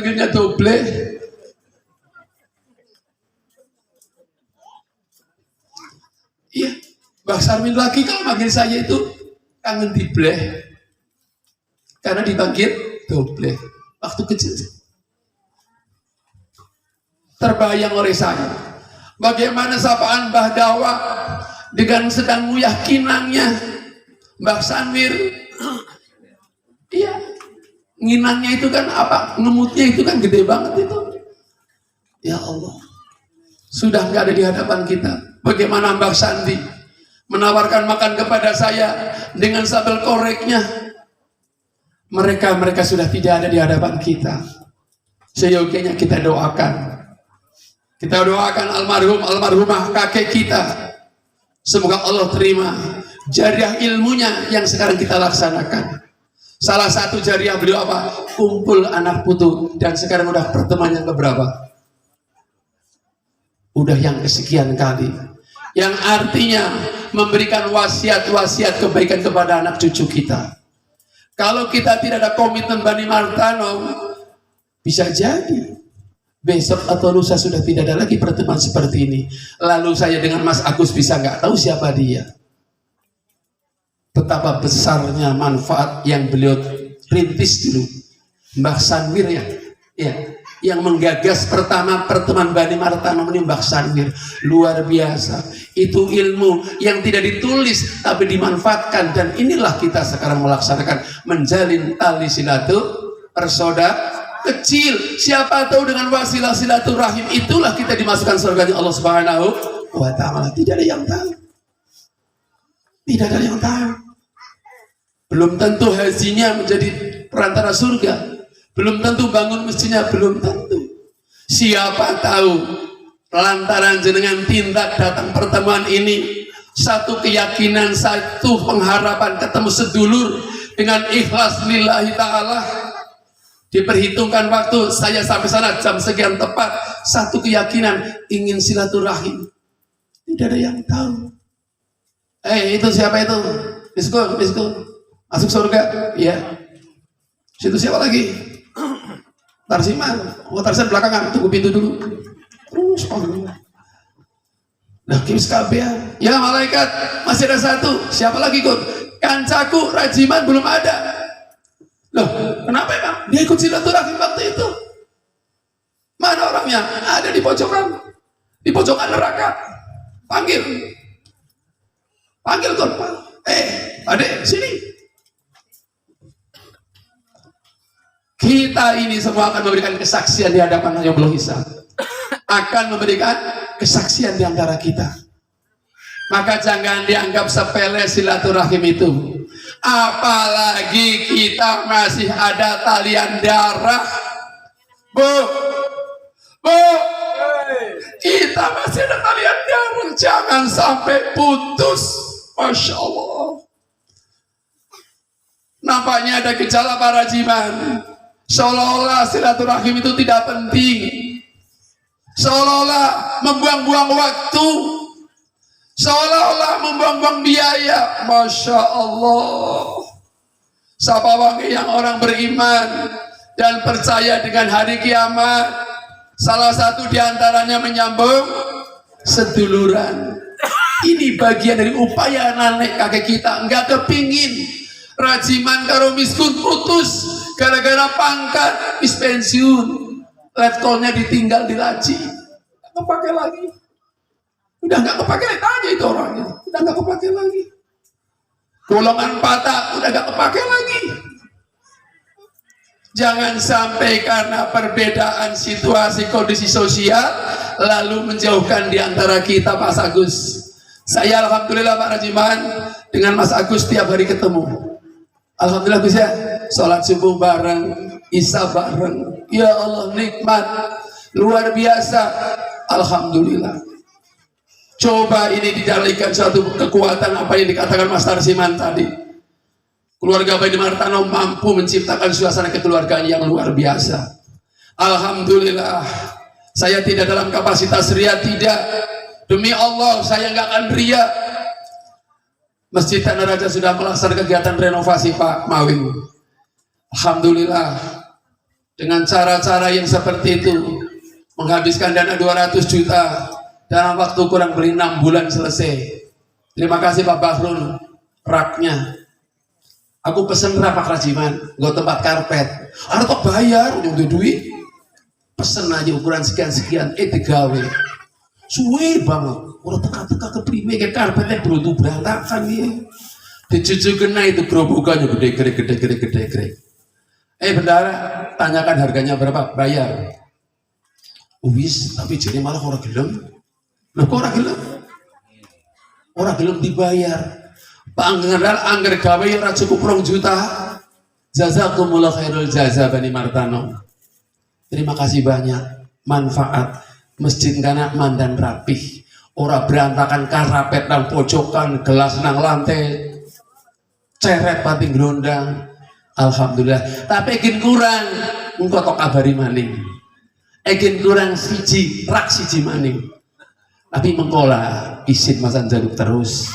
Akhirnya doble. Iya, Mbah Sarmin lagi kalau manggil saya itu kangen dibleh. Karena dipanggil doble. Waktu kecil. Terbayang oleh saya. Bagaimana sapaan Mbah Dawa dengan sedang nguyah kinangnya. Mbah Sanwir. Iya. Nginangnya itu kan apa? Ngemutnya itu kan gede banget itu. Ya Allah. Sudah nggak ada di hadapan kita. Bagaimana Mbah Sandi menawarkan makan kepada saya dengan sambal koreknya. Mereka sudah tidak ada di hadapan kita. Seyogianya kita doakan. Kita doakan almarhumah kakek kita. Semoga Allah terima jariah ilmunya yang sekarang kita laksanakan. Salah satu jariah beliau apa? Kumpul anak putu. Dan sekarang udah pertemuan yang keberapa? Udah yang kesekian kali. Yang artinya memberikan wasiat-wasiat kebaikan kepada anak cucu kita. Kalau kita tidak ada komitmen Bani Martano, bisa jadi besok atau lusa sudah tidak ada lagi pertemuan seperti ini. Lalu saya dengan Mas Agus bisa nggak tahu siapa dia. Betapa besarnya manfaat yang beliau rintis dulu. Mbah Sanwir ya, yang menggagas pertama pertemuan Bani Martano ini Mbah Sanwir. Luar biasa. Itu ilmu yang tidak ditulis tapi dimanfaatkan, dan inilah kita sekarang melaksanakan menjalin tali persaudaraan kecil. Siapa tahu dengan wasilah silaturahim itulah kita dimasukkan surga Allah Subhanahu wa Ta'ala. Tidak ada yang tahu. Tidak ada yang tahu. Belum tentu hajinya menjadi perantara surga. Belum tentu bangun masjidnya, belum tentu. Siapa tahu lantaran jenengan tindak datang pertemuan ini, satu keyakinan, satu pengharapan ketemu sedulur dengan ikhlas lillahi ta'ala. Diperhitungkan waktu saya sampai sana jam sekian tepat, satu keyakinan ingin silaturahim. Tidak ada yang tahu. Itu siapa itu? Misko masuk surga? Iya. Situ siapa lagi? Tarsiman. Tarsiman belakangan, tunggu pintu dulu. Terus nah kimis kabehan. Ya malaikat, masih ada satu. Siapa lagi ikut? Kancaku Rajiman belum ada. Loh, kenapa emang? Dia ikut silaturahim waktu itu. Mana orangnya? Ada di pojokan neraka. Panggil korban. Adek, sini. Kita ini semua akan memberikan kesaksian di hadapan Allah Hisab. Akan memberikan kesaksian di antara kita. Maka jangan dianggap sepele silaturahim itu. Apalagi kita masih ada talian darah. Bu, kita masih ada talian darah. Jangan sampai putus. Masya Allah. Nampaknya ada gejala para jiman. Seolah-olah silaturahim itu tidak penting. Seolah-olah membuang-buang waktu. Seolah-olah membuang-buang biaya. Masya Allah. Siapa wangi yang orang beriman dan percaya dengan hari kiamat, salah satu diantaranya menyambung seduluran. Ini bagian dari upaya nenek kakek kita. Enggak kepingin Rajiman karo miskun putus gara-gara pangkat bis pensiun. Letkolnya ditinggal di laci. Nggak kepake lagi. Udah nggak kepake, tanya itu orangnya. Udah nggak kepake lagi. Golongan patah udah nggak kepake lagi. Jangan sampai karena perbedaan situasi kondisi sosial lalu menjauhkan di antara kita. Mas Agus, saya alhamdulillah Pak Rajiman dengan Mas Agus tiap hari ketemu. Alhamdulillah bisa sholat subuh bareng, isya bareng. Ya Allah, nikmat luar biasa. Alhamdulillah. Coba ini dijadikan suatu kekuatan apa yang dikatakan Mas Tarsiman tadi. Keluarga Bani Martano mampu menciptakan suasana kekeluargaan yang luar biasa. Alhamdulillah. Saya tidak dalam kapasitas ria, tidak. Demi Allah saya nggak akan ria. Masjid Tanah Raja sudah melaksanakan kegiatan renovasi Pak Mawing. Alhamdulillah. dengan cara-cara yang seperti itu, menghabiskan dana 200 juta dalam waktu kurang lebih 6 bulan selesai. Terima kasih Pak Bahrul, raknya. Aku pesen rak Pak Rajiman, nggak tempat karpet. Ada tak bayar, untuk duit. Pesen aja ukuran sekian-sekian, digawe. Suwe banget. Orang teka-teka keprime kayak karpetnya berutuh berantakan ya. Dicuci kena itu gerobokannya gede. Bendara, tanyakan harganya berapa? Bayar. Wis, tapi jadi malah orang gelem. Loh kok orang gelem? Orang gelem dibayar. Panggeral angger gawe ora cukup 2 juta. Jazakumullah khairul jaza Bani Martano. Terima kasih banyak. Manfaat masjid kana mandan rapih. Ora berantakan karapet nang pojokan, gelas nang lantai. Ceret pati glondang. Alhamdulillah. Tapi ingin kurang engko tok kabari maning. Ingin kurang siji, rak siji maning. Tapi mengkola isin masan jaluk terus.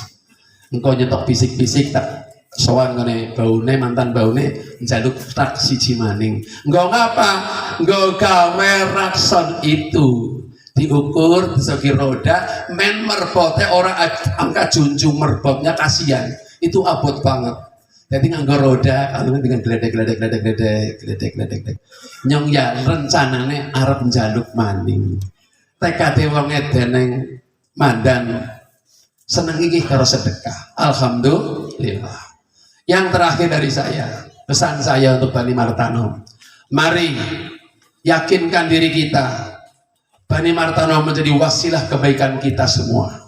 Engkau nyetok bisik-bisik tak sowan ngene baune mantan baune njaluk tak siji maning. Engkau ngapa? Engkau gawe rakson itu diukur disegi roda men merbote ora angka junjung merbotnya kasihan. Itu abot banget. Jadi nganggo roda kalau dengan gledek nyong ya rencanane arep njaluk maning. TKT wong edeneng mandan seneng iki karo sedekah. Alhamdulillah. Yang terakhir dari saya, pesan saya untuk Bani Martano, mari yakinkan diri kita. Bani Martano menjadi wasilah kebaikan kita semua.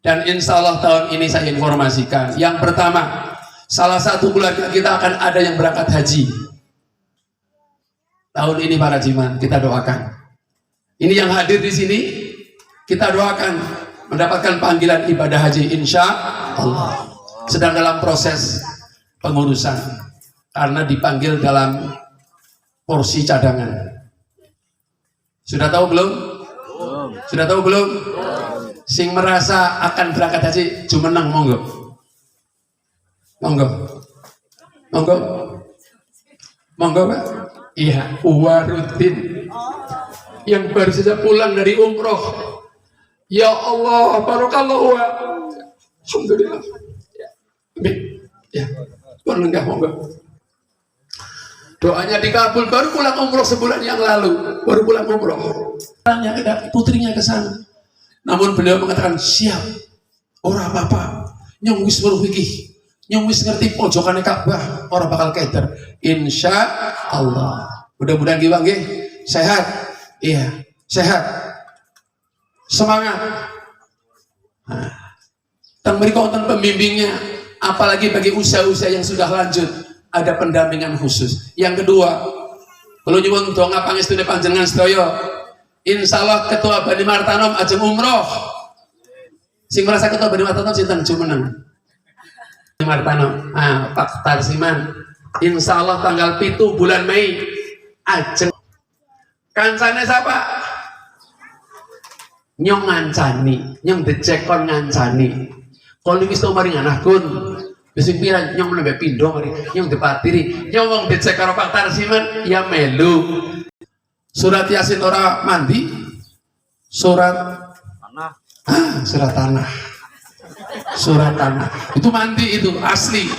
Dan insya Allah tahun ini saya informasikan, yang pertama, salah satu keluarga kita akan ada yang berangkat haji. Tahun ini para jiman, kita doakan. Ini yang hadir di sini, kita doakan mendapatkan panggilan ibadah haji insya Allah. Sedang dalam proses pengurusan karena dipanggil dalam porsi cadangan. Sudah tahu belum? Sudah tahu belum? Sing merasa akan berangkat haji jumeneng monggo. Monggo. Monggo. Monggo Pak. Iya, Uwaruddin yang baru saja pulang dari umroh. Ya Allah, barakallahu. Alhamdulillah. Ya, berlenggah monggo. Doanya dikabul, baru pulang umroh sebulan yang lalu, baru pulang umroh. Putrinya ke sana. Namun beliau mengatakan siap, ora apa-apa, nyong wis weruh iki, nyong wis ngerti pojokane Ka'bah, ora bakal keder. Insya Allah. Mudah-mudahan kita nggih sehat, iya sehat, semangat. Nah, teng mriku wonten pembimbingnya, apalagi bagi usaha-usaha yang sudah lanjut ada pendampingan khusus. Yang kedua, kalau nyuwun donga pangestune panjenengan sedaya. Insyaallah ketua Bani Martano ajeng umroh. Sing merasa ketua Bani Martano sinten jumeneng? Bani Martano. Ah, Pak Tarsiman. Insyaallah tanggal 7 bulan Mei ajeng. Kancane siapa? Nyong ngancani, nyong decek kon ngancani. Kalau wis tau maring anakun, wis pira nyong nembe pindho mari, nyong dipatiri, nyong wong decek karo Pak Tarsiman ya melu. Surat Yasin ora mandi, surat tanah. Surat tanah. Surat tanah. Itu mandi itu asli.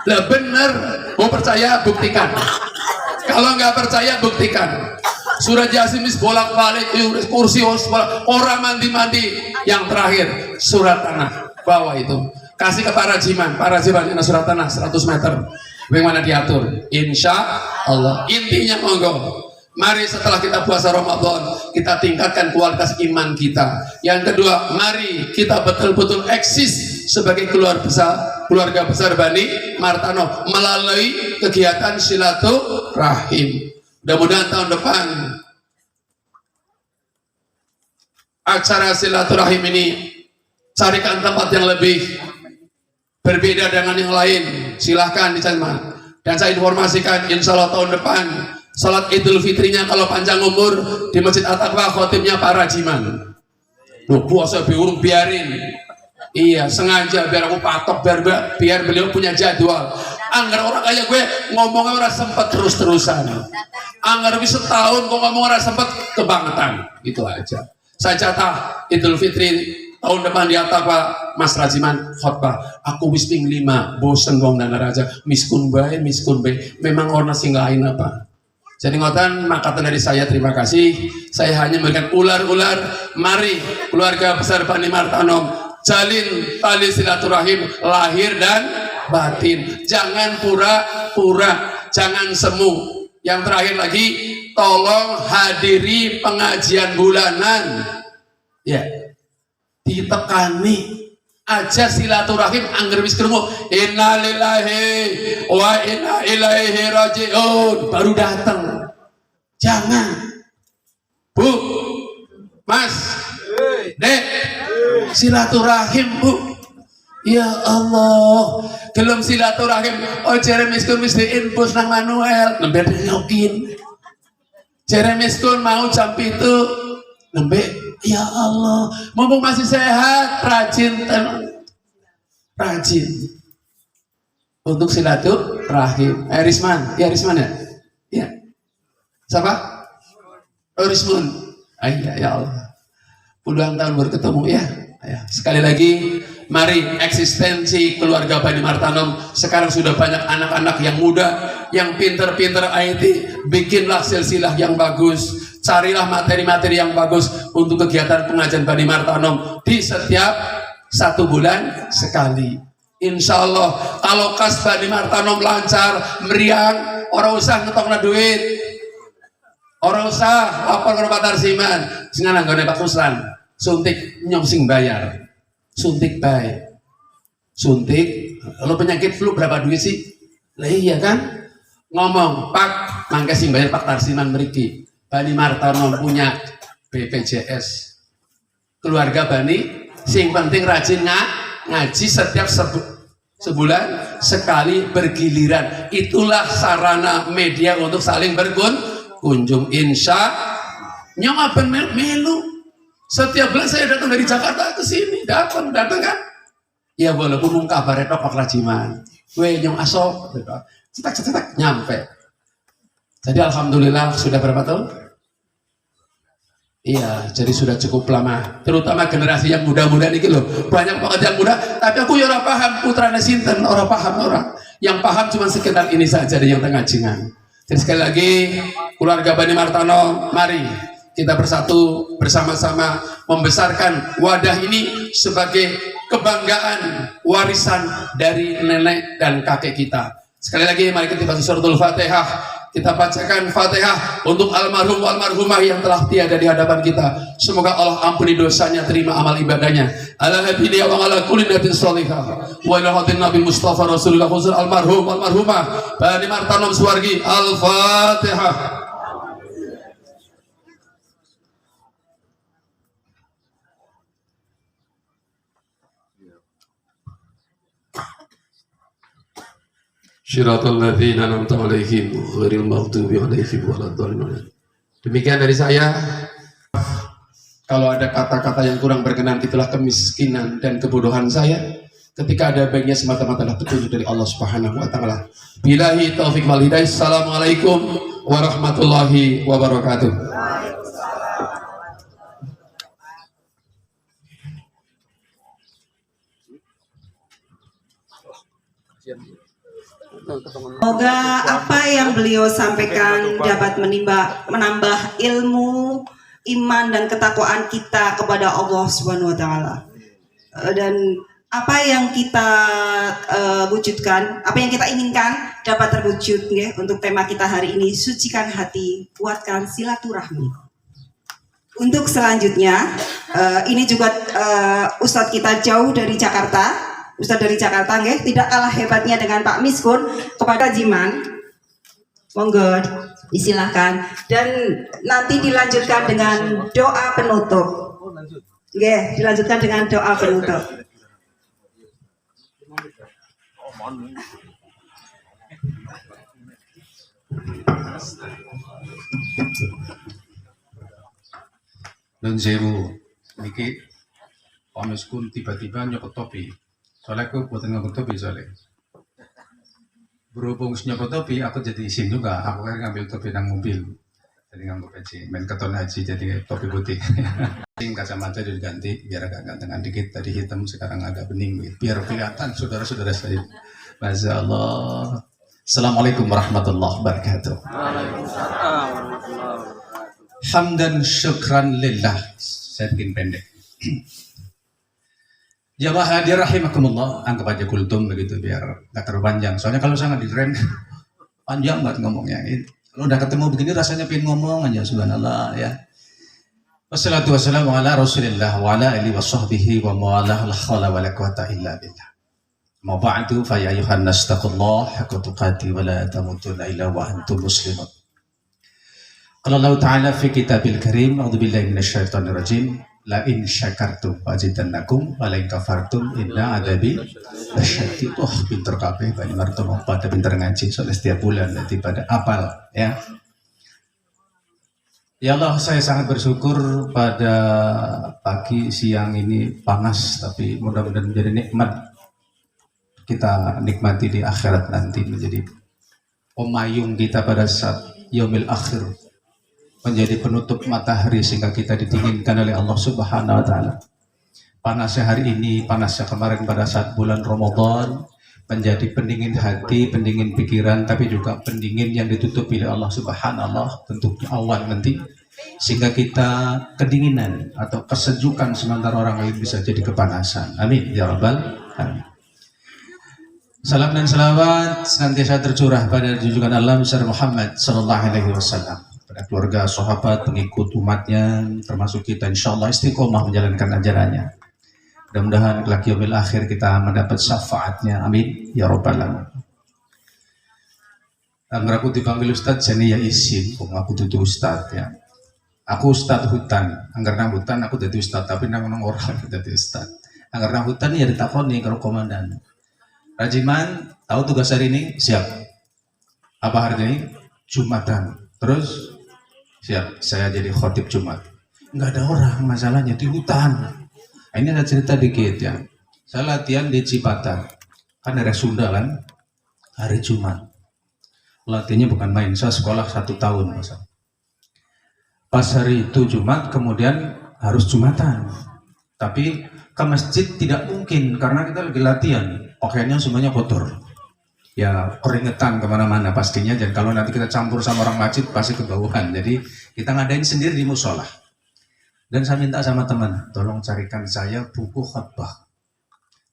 Lah bener, mau percaya buktikan. Kalau nggak percaya buktikan. Surat Yasin wis bolak-balik, kursi orang mandi-mandi. Yang terakhir surat tanah. Bawa itu. Kasih ke para jiman ini surat tanah 100 meter. Bagaimana diatur? Insya Allah. Intinya monggo. Mari setelah kita puasa Ramadan, kita tingkatkan kualitas iman kita. Yang kedua, mari kita betul-betul eksis sebagai keluarga besar Bani Martano melalui kegiatan silaturahim. Mudah-mudahan tahun depan acara silaturahim ini carikan tempat yang lebih berbeda dengan yang lain. Silahkan dicatat. Dan saya informasikan, insya Allah tahun depan salat Idul Fitrinya kalau panjang umur di Masjid At-Taqwa khotibnya Pak Rajiman. Loh, puasa biurung biarin. Iya, sengaja biar aku patok biar beliau punya jadwal. Anggar orang kayak gue ngomongnya orang sempat terus-terusan. Anggar wis setahun kok ngomong orang sempat kebangetan. Gitu aja. Saya jatah Idul Fitri tahun depan di atas Pak Mas Rajiman khotbah. Aku wis ping 5 bosen wong dan raja miskun bae. Memang orang sing lain apa. Jadi ngotan makatan dari saya terima kasih. Saya hanya memberikan ular-ular. Mari keluarga besar Bani Martanom jalin tali silaturahim lahir dan batin. Jangan pura-pura, jangan semu. Yang terakhir lagi, tolong hadiri pengajian bulanan. Ya, ditekani aja silaturahim angger wis krungu innalillahi wa inna ilaihi rajiun baru datang. Jangan Bu, Mas, Dek, silaturahim Bu. Ya Allah, gelem silaturahim oh jere miskun wis diinpus nang Manuel nembe nyokin. Jere miskun mau jam 7 nembe ya Allah, mumpung masih sehat, rajin untuk silaturahim. Risman, ya Risman ya? Ya. Siapa? Oh Rismun. Iya ya Allah. Puluhan tahun baru ketemu ya. Ya. Sekali lagi, mari eksistensi keluarga Bani Martanom sekarang sudah banyak anak-anak yang muda, yang pinter-pinter IT, bikinlah silsilah yang bagus. Carilah materi-materi yang bagus untuk kegiatan pengajian Bani Martanom di setiap 1 bulan sekali. Insya Allah kalau kas Bani Martanom lancar, meriang, orang usah ngetokna duit, orang usah lapor ke Pak Tarsiman, singan anggone Pak Kuslan, suntik nyong sing bayar, suntik baik, suntik. Lo penyakit flu berapa duit sih? Lah iya kan? Ngomong Pak, mangke sing bayar Pak Tarsiman mriki. Bani Martanom punya BPJS keluarga Bani, sing penting rajin ngaji setiap sebulan sekali bergiliran. Itulah sarana media untuk saling berkunjung. Insya nyong aben melu setiap bulan saya datang dari Jakarta ke sini, datang kan ya, walaupun mung kabar Pak Rajiman we nyong asok cetak nyampe. Jadi alhamdulillah sudah berapa tahun? Iya, jadi sudah cukup lama. Terutama generasi yang muda-muda nih loh. Banyak banget yang muda, tapi aku ya ora paham putrane sinten, ora paham orang. Yang paham cuma sekitar ini saja dari yang tengah jingan. Jadi sekali lagi keluarga Bani Martanom, mari kita bersatu bersama-sama membesarkan wadah ini sebagai kebanggaan warisan dari nenek dan kakek kita. Sekali lagi mari kita baca suratul Fatihah. Kita bacakan Fatihah untuk almarhum almarhumah yang telah tiada di hadapan kita. Semoga Allah ampuni dosanya, terima amal ibadahnya. Ala habibina wa ala kulli nabiyin shalihah. Wa ila hadin Nabi Mustafa Rasulullah khusus almarhum almarhumah Bani Martanom Suwargi. Al-Fatihah. Syiratal ladzina an'amta 'alaihim ghairil maghdubi 'alaihim waladdallin. Demikian dari saya. Kalau ada kata-kata yang kurang berkenan, itulah kemiskinan dan kebodohan saya. Ketika ada baiknya semata-mata petunjuk dari Allah Subhanahu wa taala. Billahi taufik wal hidayah. Assalamualaikum warahmatullahi wabarakatuh. Semoga apa yang beliau sampaikan dapat menambah ilmu, iman dan ketakwaan kita kepada Allah Subhanahu wa taala. Dan apa yang kita wujudkan, apa yang kita inginkan dapat terwujud ya. Untuk tema kita hari ini, sucikan hati, kuatkan silaturahmi. Untuk selanjutnya, ini juga Ustadz kita jauh dari Jakarta. Ustadz dari Jakarta nggih, tidak kalah hebatnya dengan Pak Miskun kepada Jiman. Monggo disilahkan dan nanti dilanjutkan dengan doa penutup. Nggih, dilanjutkan dengan doa penutup. Nun sewu niki Pak Miskun tiba-tiba nyopot topi. Soalnya aku buatan nganggo topi soalnya. berhubung nyopot topi, aku jadi isin juga. Aku kan ngambil topi nang mobil. Jadi ngambil haji, main keton haji jadi topi putih. Kacamata diganti biar agak gantengan dikit. Tadi hitam sekarang agak bening, biar kelihatan saudara-saudara saya. Masya Allah. Assalamualaikum warahmatullahi wabarakatuh. Hamdan syukran lillah. Saya bikin pendek. Jamaah hadir rahimakumullah, anggap aja kultum begitu biar gak terlalu panjang. Soalnya kalau sangat direm panjang banget ngomongnya. Kalau udah ketemu begini rasanya pengen ngomong aja, subhanallah ya. Wassalatu wassalamu ala rasulillah wa ala alihi wa sahbihi wa mawalah la khawla wa la quwata illa billah. Ma ba'du fa ya ayuhan nas taqullah haqqa tuqati wa la tamutunna illa wa antum muslimun. Qala Allah ta'ala fi kitabil karim, a'udzu billahi minasyaitonir rajim. La in syakartum fazidannakum wa la in kafartum inna adabi lasyadid. Pinter kabeh Pak Martono pada pinter ngaji soalnya setiap bulan nanti pada apal ya. Ya Allah, saya sangat bersyukur pada pagi siang ini panas tapi mudah-mudahan menjadi nikmat. Kita nikmati di akhirat nanti menjadi pemayung kita pada saat yaumil akhir, menjadi penutup matahari sehingga kita didinginkan oleh Allah Subhanahu wa taala. Panasnya hari ini, panasnya kemarin pada saat bulan Ramadan menjadi pendingin hati, pendingin pikiran, tapi juga pendingin yang ditutupi oleh Allah Subhanahu wa taala bentuknya awan nanti, sehingga kita kedinginan atau kesejukan sementara orang lain bisa jadi kepanasan. Amin ya rabbal alamin. Salam dan salawat senantiasa tercurah pada junjungan Allah besar Muhammad sallallahu alaihi wasallam, pada keluarga, sahabat, pengikut umatnya, termasuk kita insyaallah istiqomah menjalankan ajarannya. Mudah-mudahan kelak yaumil akhir kita mendapat syafaatnya. Amin ya rabbal alamin. Angger aku dipanggil Ustadz jadi ya isin, kok aku tutu Ustadz ya. Aku Ustadz hutan, angger nang hutan aku jadi Ustadz, tapi nang orang jadi Ustadz. Angger nang hutan ya ditakoni karo komandan. Rajiman, tahu tugas hari ini? Siap. Apa hari ini? Jumatan. Terus? Siap, saya jadi khotib Jumat. Nggak ada orang, masalahnya di hutan. Ini ada cerita dikit ya. Saya latihan di Cipatat. Kan daerah Sunda kan? Hari Jumat. Latihannya bukan main, saya sekolah 1 tahun. Masa. Pas hari itu Jumat, kemudian harus Jumatan. Tapi ke masjid tidak mungkin, karena kita lagi latihan. Pakaiannya semuanya kotor, ya keringetan kemana-mana pastinya, dan kalau nanti kita campur sama orang masjid pasti kebauan. Jadi kita ngadain sendiri di musola. Dan saya minta sama teman, tolong carikan saya buku khutbah.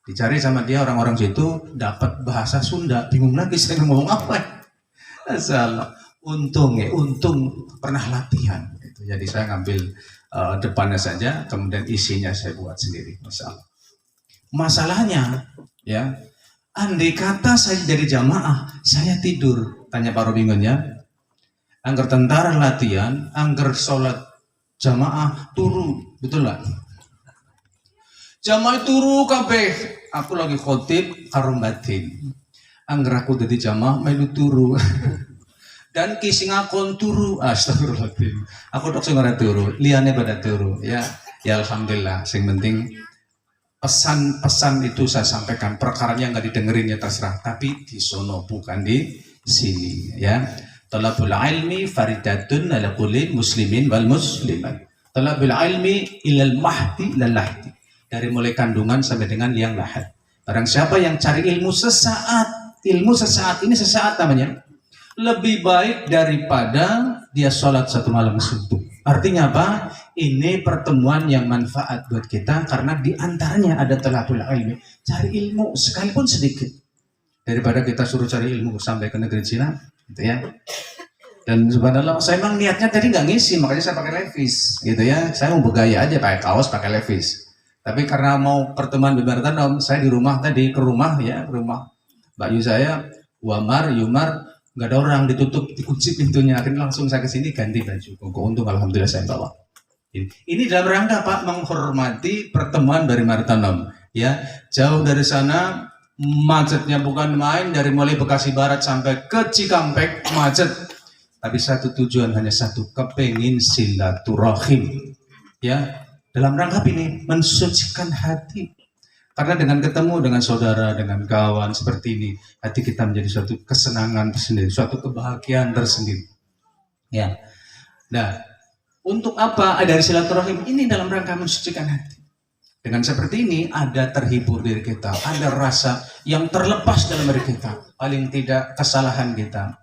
Dicari sama dia, orang-orang situ dapat bahasa Sunda, bingung lagi saya ngomong apa. Asal untung pernah latihan. Jadi saya ngambil depannya saja, kemudian isinya saya buat sendiri. Masalahnya ya, andai kata saya jadi jamaah, saya tidur. Tanya Pak Robingonnya, angger tentara latihan, angger sholat jamaah turu, betul lah. Jamaah turu kabeh, aku lagi khotib karo batin. Angger aku jadi jamaah melu turu. Dan kising akon turu, astagfirullahaladzim. Aku tok sing ora turu, liyane pada turu. Ya alhamdulillah, sing penting pesan-pesan itu saya sampaikan, perkaranya nggak didengerin ya terserah, tapi di sono bukan di sini ya. Talabul ilmi faridatun ala kulli muslimin wal muslimat. Talabul ilmi ilal mahdi lal lahdi. Dari mulai kandungan sampai dengan yang lahad. Barang siapa yang cari ilmu sesaat ini sesaat namanya, lebih baik daripada dia sholat 1 malam suntuk. Artinya apa? Ini pertemuan yang manfaat buat kita, karena diantaranya ada talabul ilmi, cari ilmu sekalipun sedikit, daripada kita suruh cari ilmu sampai ke negeri Cina, gitu ya. Dan subhanallah, saya memang niatnya tadi nggak ngisi, makanya saya pakai levis, gitu ya. Saya mau bergaya aja, pakai kaos, pakai levis. Tapi karena mau pertemuan bebaratan, saya di rumah tadi, ke rumah Mbak Yu saya, Yumar, nggak ada orang, ditutup, dikunci pintunya. Akhirnya langsung saya kesini ganti baju. Untung alhamdulillah saya bawa. Ini dalam rangka Pak menghormati pertemuan dari Martanom. Ya, jauh dari sana macetnya bukan main, dari mulai Bekasi Barat sampai ke Cikampek macet. Tapi satu tujuan, hanya satu, kepengin silaturahim. Ya, dalam rangka ini mensucikan hati. Karena dengan ketemu dengan saudara, dengan kawan seperti ini, hati kita menjadi suatu kesenangan tersendiri, suatu kebahagiaan tersendiri. Ya. Nah, untuk apa dari silaturahim ini dalam rangka mensucikan hati. Dengan seperti ini ada terhibur diri kita, ada rasa yang terlepas dalam diri kita, paling tidak kesalahan kita.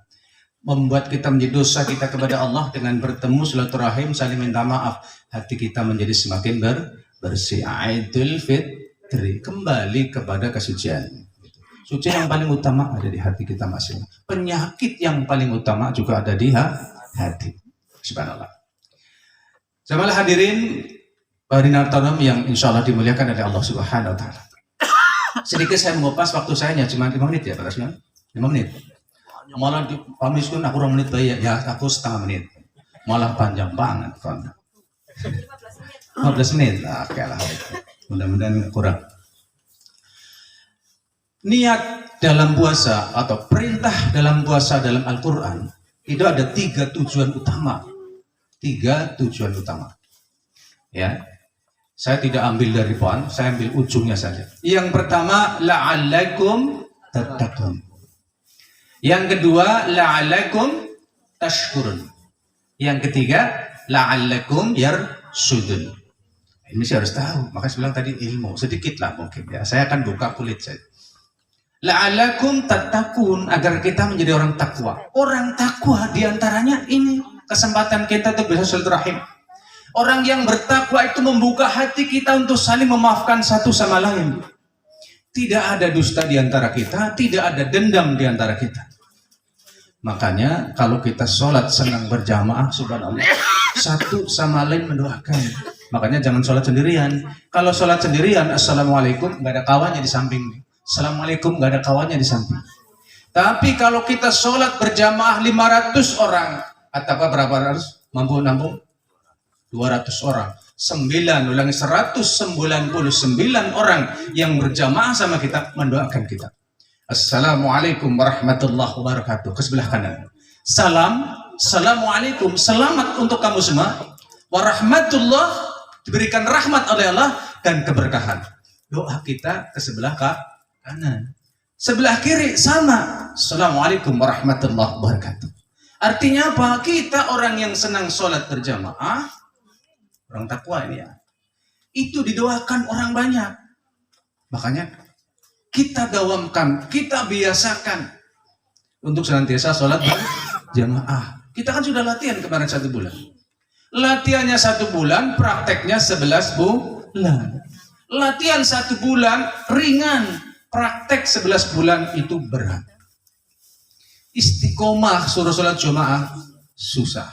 Membuat kita menjadi dosa kita kepada Allah dengan bertemu silaturahim, saling minta maaf, hati kita menjadi semakin bersih. Idul Fitri, kembali kepada kesucian. Suci yang paling utama ada di hati kita masing-masing. Penyakit yang paling utama juga ada di hati. Subhanallah. Jamaah hadirin Barinal Tanam yang insya Allah dimuliakan oleh Allah Subhanahu Wa Taala. Sedikit saya mengupas, waktu saya hanya cuma 5 menit ya Pak Rasman, 5 menit. Malah di pamiskun aku 2 menit bayi ya, aku setengah menit. Malah panjang banget kan. 15 menit. Oke lah. Mudah-mudahan kurang. Niat dalam puasa atau perintah dalam puasa dalam Al-Qur'an itu ada 3 tujuan utama. 3 tujuan utama. Ya. Saya tidak ambil dari poin, saya ambil ujungnya saja. Yang pertama, la'allakum tattaqun. Yang kedua, la'allakum tashkurun. Yang ketiga, la'allakum yarsudun. Ini saya harus tahu, makanya saya bilang tadi ilmu, sedikit lah mungkin ya. Saya akan buka kulit saya. La'allakum tattaqun, agar kita menjadi orang takwa. Orang takwa diantaranya ini kesempatan kita untuk bisa silaturahim. Orang yang bertakwa itu membuka hati kita untuk saling memaafkan satu sama lain. Tidak ada dusta di antara kita, tidak ada dendam di antara kita. Makanya kalau kita sholat senang berjamaah, subhanallah, satu sama lain mendoakan. Makanya jangan sholat sendirian. Kalau sholat sendirian, assalamualaikum, nggak ada kawannya di samping. Assalamualaikum, nggak ada kawannya di samping. Tapi kalau kita sholat berjamaah 500 orang, atau berapa ratus? Mampu nampung? 200 orang. 199 orang yang berjamaah sama kita mendoakan kita. Assalamualaikum warahmatullahi wabarakatuh. Ke sebelah kanan. Salam. Assalamualaikum. Selamat untuk kamu semua. Warahmatullah. Diberikan rahmat oleh Allah dan keberkahan. Doa kita ke sebelah kanan. Sebelah kiri sama. Assalamualaikum warahmatullahi wabarakatuh. Artinya apa? Kita orang yang senang sholat berjamaah, orang takwa ini ya, itu didoakan orang banyak. Makanya kita dawamkan, kita biasakan untuk senantiasa sholat berjamaah. Kita kan sudah latihan kemarin 1 bulan. Latihannya 1 bulan, prakteknya 11 bulan. Latihan 1 bulan ringan, praktek 11 bulan itu berat. Istiqomah suruh sholat jamaah susah.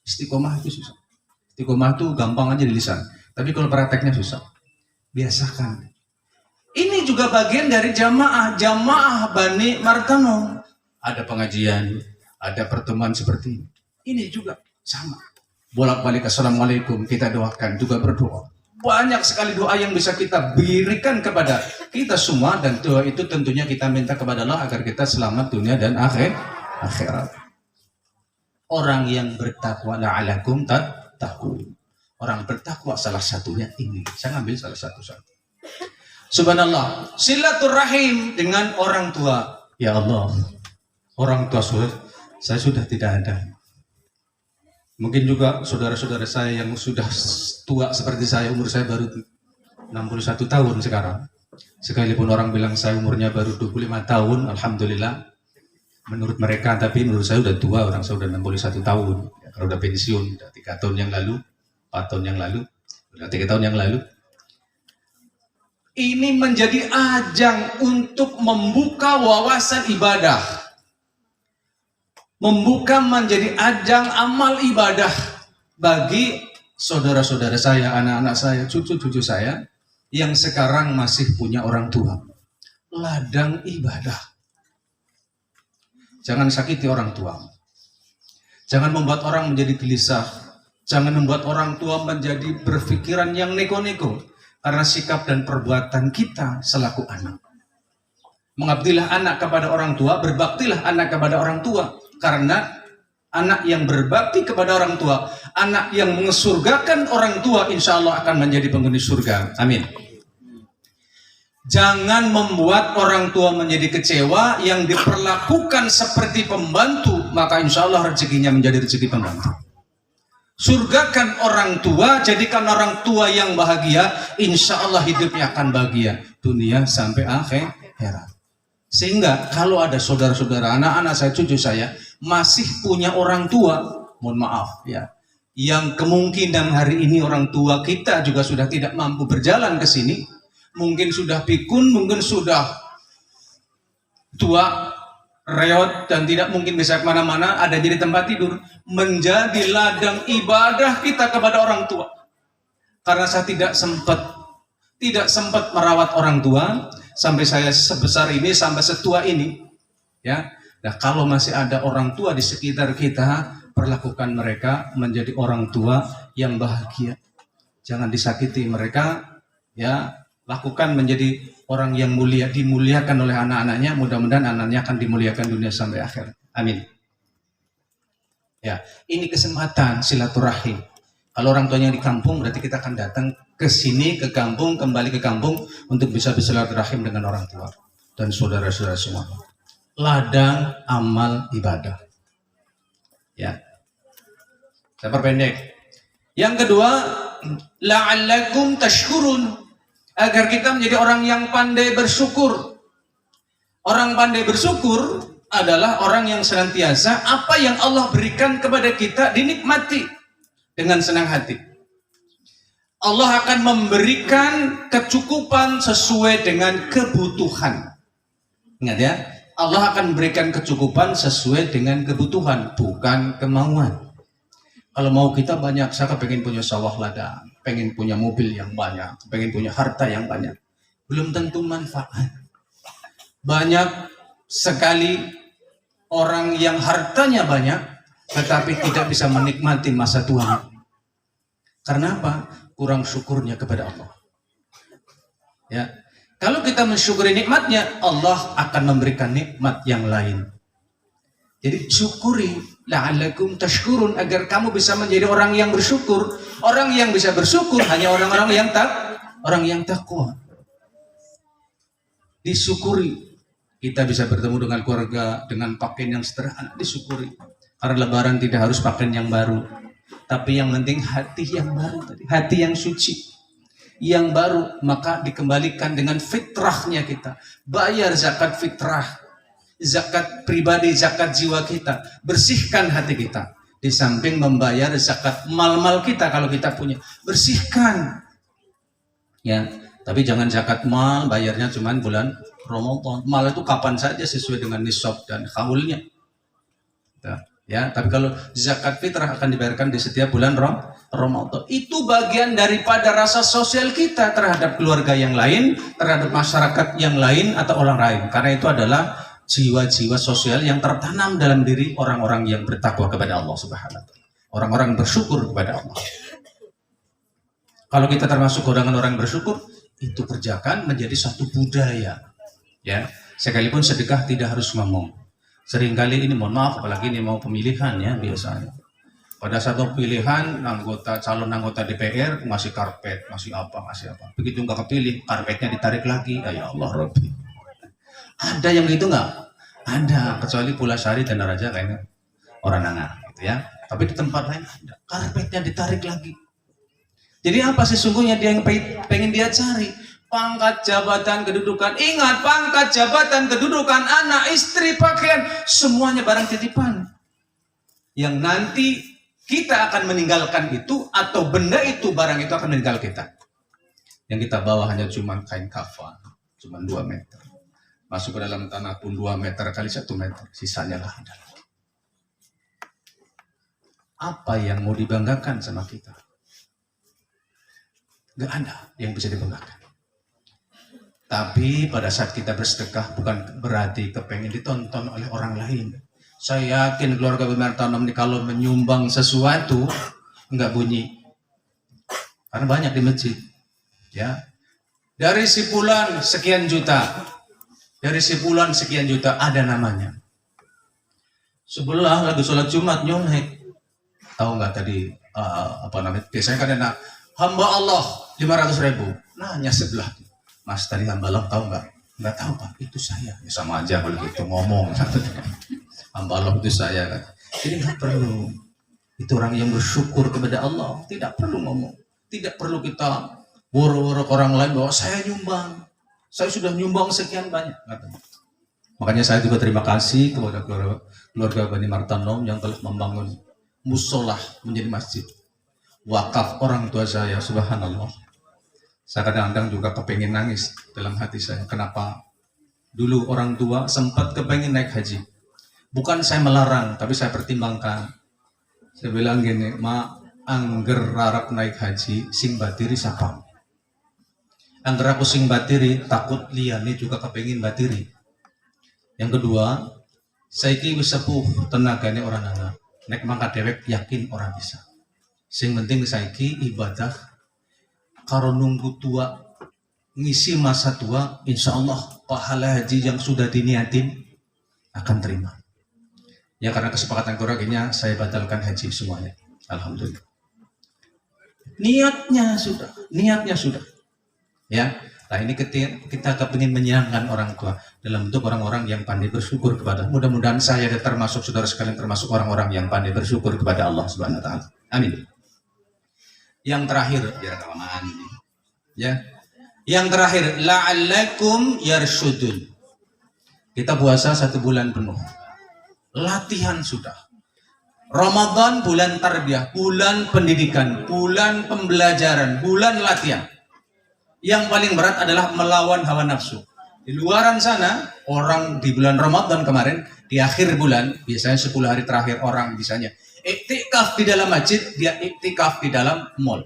Istiqomah itu susah. Istiqomah itu gampang aja di lisan, tapi kalau prakteknya susah. Biasakan. Ini juga bagian dari jamaah Bani Martano. Ada pengajian, ada pertemuan seperti ini. Ini juga sama. Bolak-balik assalamualaikum, kita doakan, juga berdoa. Banyak sekali doa yang bisa kita berikan kepada kita semua, dan doa itu tentunya kita minta kepada Allah agar kita selamat dunia dan akhirat. Orang yang bertakwa la'alakum tattaqun. Orang bertakwa salah satunya ini. Saya ambil salah satu. Subhanallah. Silaturahim dengan orang tua. Ya Allah. Orang tua saya sudah tidak ada. Mungkin juga saudara-saudara saya yang sudah tua seperti saya, umur saya baru 61 tahun sekarang. Sekalipun orang bilang saya umurnya baru 25 tahun, alhamdulillah. Menurut mereka, tapi menurut saya udah tua, orang saya udah 61 tahun. Ya, kalau udah pensiun, udah 3 tahun yang lalu, 4 tahun yang lalu, udah 3 tahun yang lalu. Ini menjadi ajang untuk membuka wawasan ibadah. Membuka menjadi ajang amal ibadah bagi saudara-saudara saya, anak-anak saya, cucu-cucu saya yang sekarang masih punya orang tua. Ladang ibadah. Jangan sakiti orang tua. Jangan membuat orang menjadi gelisah. Jangan membuat orang tua menjadi berpikiran yang neko-neko karena sikap dan perbuatan kita selaku anak. Mengabdilah anak kepada orang tua, berbaktilah anak kepada orang tua. Karena anak yang berbakti kepada orang tua, anak yang mengesurgakan orang tua, insya Allah akan menjadi penghuni surga. Amin. Jangan membuat orang tua menjadi kecewa, yang diperlakukan seperti pembantu, maka insya Allah rezekinya menjadi rezeki pembantu. Surgakan orang tua, jadikan orang tua yang bahagia, insya Allah hidupnya akan bahagia, dunia sampai akhirat. Sehingga kalau ada saudara-saudara, anak-anak saya, cucu saya, masih punya orang tua, mohon maaf ya, yang kemungkinan hari ini orang tua kita juga sudah tidak mampu berjalan ke sini, mungkin sudah pikun, mungkin sudah tua, reot, dan tidak mungkin bisa kemana-mana, ada jadi tempat tidur, menjadi ladang ibadah kita kepada orang tua. Karena saya tidak sempat merawat orang tua sampai saya sebesar ini, sampai setua ini, ya. Nah, kalau masih ada orang tua di sekitar kita, perlakukan mereka menjadi orang tua yang bahagia. Jangan disakiti mereka, ya. Lakukan menjadi orang yang mulia, dimuliakan oleh anak-anaknya. Mudah-mudahan anaknya akan dimuliakan dunia sampai akhir. Amin. Ya, ini kesempatan silaturahim. Kalau orang tuanya di kampung, berarti kita akan datang ke sini, ke kampung, kembali ke kampung untuk bisa bersilaturahim dengan orang tua dan saudara-saudara semua. Ladang amal ibadah. Ya. Saya perpendek. Yang kedua, la'allakum tashkurun, agar kita menjadi orang yang pandai bersyukur. Orang pandai bersyukur adalah orang yang senantiasa apa yang Allah berikan kepada kita dinikmati dengan senang hati. Allah akan memberikan kecukupan sesuai dengan kebutuhan. Ingat ya, Allah akan memberikan kecukupan sesuai dengan kebutuhan, bukan kemauan. Kalau mau kita banyak, saya pengen punya sawah ladang, pengen punya mobil yang banyak, pengen punya harta yang banyak, belum tentu manfaat. Banyak sekali orang yang hartanya banyak, tetapi tidak bisa menikmati masa tua. Karena apa? Kurang syukurnya kepada Allah. Ya, kalau kita mensyukuri nikmatnya, Allah akan memberikan nikmat yang lain. Jadi syukuri, la'allakum tashkurun, agar kamu bisa menjadi orang yang bersyukur. Orang yang bisa bersyukur hanya orang-orang yang takwa. Disyukuri. Kita bisa bertemu dengan keluarga dengan pakaian yang sederhana, disyukuri. Karena lebaran tidak harus pakaian yang baru. Tapi yang penting hati yang baru tadi, hati yang suci, yang baru, maka dikembalikan dengan fitrahnya kita. Bayar zakat fitrah, zakat pribadi, zakat jiwa kita. Bersihkan hati kita. Di samping membayar zakat mal-mal kita kalau kita punya, bersihkan. Ya, tapi jangan zakat mal bayarnya cuma bulan Ramadan. Mal itu kapan saja sesuai dengan nisab dan haulnya. Ya, tapi kalau zakat fitrah akan dibayarkan di setiap bulan Ramadan. Itu bagian daripada rasa sosial kita terhadap keluarga yang lain, terhadap masyarakat yang lain atau orang lain. Karena itu adalah jiwa-jiwa sosial yang tertanam dalam diri orang-orang yang bertakwa kepada Allah Subhanahu wa taala. Orang-orang bersyukur kepada Allah. Kalau kita termasuk golongan orang bersyukur, itu kerjakan menjadi satu budaya. Ya, sekalipun sedekah tidak harus ngomong. Seringkali ini, mohon maaf, apalagi ini mau pemilihan ya biasanya. Pada satu pilihan calon anggota DPR ngasih karpet, ngasih apa. Begitu nggak kepilih, karpetnya ditarik lagi. Ya Allah Rabbi. Ada yang gitu nggak? Ada, kecuali Pulasari dan Raja kayaknya orang Nangah, gitu ya. Tapi di tempat lain ada, karpetnya ditarik lagi. Jadi apa sesungguhnya dia yang pengen dia cari? Pangkat, jabatan, kedudukan. Ingat, pangkat, jabatan, kedudukan, anak, istri, pakaian, semuanya barang titipan. Yang nanti kita akan meninggalkan itu, atau benda itu, barang itu akan meninggal kita. Yang kita bawa hanya cuma kain kafan, cuma 2 meter. Masuk ke dalam tanah pun 2 meter kali 1 meter, sisanya lah ada lagi. Apa yang mau dibanggakan sama kita? Gak ada yang bisa dibanggakan. Tapi pada saat kita bersedekah bukan berarti kepengen ditonton oleh orang lain. Saya yakin keluarga Bimartanam ini kalau menyumbang sesuatu nggak bunyi. Karena banyak di masjid. Ya. Dari si fulan sekian juta. Dari si fulan sekian juta ada namanya. Sebelah lagi sholat Jumat nyontek. Tahu nggak tadi apa namanya? Biasanya kan ada hamba Allah 500.000. Nanya sebelah. Mas tadi Hambalang tahu nggak? Nggak tahu Pak, itu saya. Ya, sama aja kalau gitu ngomong. Hambalang itu saya kan. Jadi nggak perlu. Itu orang yang bersyukur kepada Allah. Tidak perlu ngomong. Tidak perlu kita woro-woro ke orang lain bahwa saya nyumbang. Saya sudah nyumbang sekian banyak. Makanya saya juga terima kasih kepada keluarga Bani Martanom yang telah membangun musolah menjadi masjid. Wakaf orang tua saya, subhanallah. Saya kadang-kadang juga kepengen nangis dalam hati saya. Kenapa dulu orang tua sempat kepengen naik haji. Bukan saya melarang, tapi saya pertimbangkan. Saya bilang gini, angger rarap naik haji, sing batiri siapa? Angger aku sing batiri, takut liane juga kepengen batiri. Yang kedua, saiki wis sepuh tenagane orang anak. Nek mangkat dewek yakin orang bisa. Sing penting saiki ibadah karo nunggu tua ngisi masa tua, insya Allah pahala haji yang sudah diniatin akan terima. Ya karena kesepakatan keluarganya saya batalkan haji semuanya. Alhamdulillah. Niatnya sudah. Ya. Nah ini kita kepingin menyenangkan orang tua dalam bentuk orang-orang yang pandai bersyukur kepada. Mudah-mudahan saya dan termasuk saudara sekalian termasuk orang-orang yang pandai bersyukur kepada Allah Subhanahu wa taala. Amin. Yang terakhir, biar kelamaan ini. Ya. Yang terakhir, la'allakum yarsyudun. Kita puasa 1 bulan penuh. Latihan sudah. Ramadan bulan tarbiyah, bulan pendidikan, bulan pembelajaran, bulan latihan. Yang paling berat adalah melawan hawa nafsu. Di luaran sana, orang di bulan Ramadan kemarin, di akhir bulan, biasanya 10 hari terakhir orang misalnya iktikaf di dalam masjid, dia iktikaf di dalam mall.